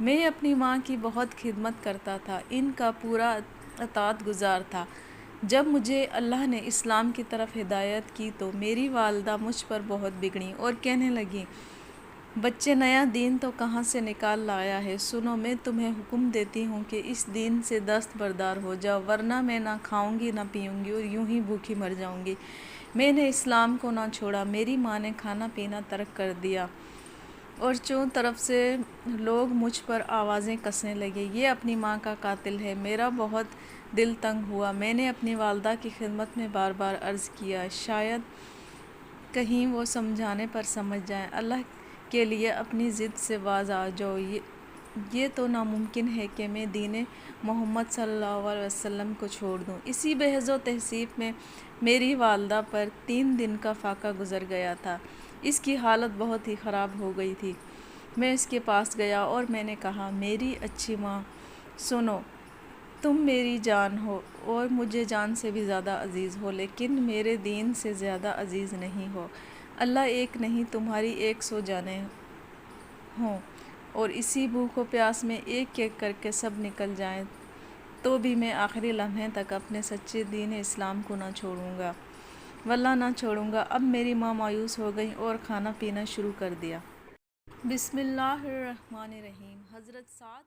میں اپنی ماں کی بہت خدمت کرتا تھا، ان کا پورا اطاعت گزار تھا۔ جب مجھے اللہ نے اسلام کی طرف ہدایت کی تو میری والدہ مجھ پر بہت بگڑیں اور کہنے لگیں، بچے نیا دین تو کہاں سے نکال لایا ہے؟ سنو، میں تمہیں حکم دیتی ہوں کہ اس دین سے دستبردار ہو جاؤ، ورنہ میں نہ کھاؤں گی نہ پیوں گی اور یوں ہی بھوکی مر جاؤں گی۔ میں نے اسلام کو نہ چھوڑا، میری ماں نے کھانا پینا ترک کر دیا اور چوں طرف سے لوگ مجھ پر آوازیں کسنے لگے، یہ اپنی ماں کا قاتل ہے۔ میرا بہت دل تنگ ہوا۔ میں نے اپنی والدہ کی خدمت میں بار بار عرض کیا، شاید کہیں وہ سمجھانے پر سمجھ جائیں، اللہ کے لیے اپنی ضد سے باز آ جاؤ، یہ تو ناممکن ہے کہ میں دین محمد صلی اللہ علیہ وسلم کو چھوڑ دوں۔ اسی بحث و تحسیب میں میری والدہ پر 3 دن کا فاقہ گزر گیا تھا۔ اس کی حالت بہت ہی خراب ہو گئی تھی۔ میں اس کے پاس گیا اور میں نے کہا، میری اچھی ماں، سنو، تم میری جان ہو اور مجھے جان سے بھی زیادہ عزیز ہو، لیکن میرے دین سے زیادہ عزیز نہیں ہو۔ اللہ ایک نہیں، تمہاری 100 جانیں ہوں اور اسی بھوک و پیاس میں ایک ایک کر کے سب نکل جائیں تو بھی میں آخری لمحے تک اپنے سچے دین اسلام کو نہ چھوڑوں گا، واللہ نہ چھوڑوں گا۔ اب میری ماں مایوس ہو گئی اور کھانا پینا شروع کر دیا۔ بسم اللہ الرحمن الرحیم۔ حضرت سعد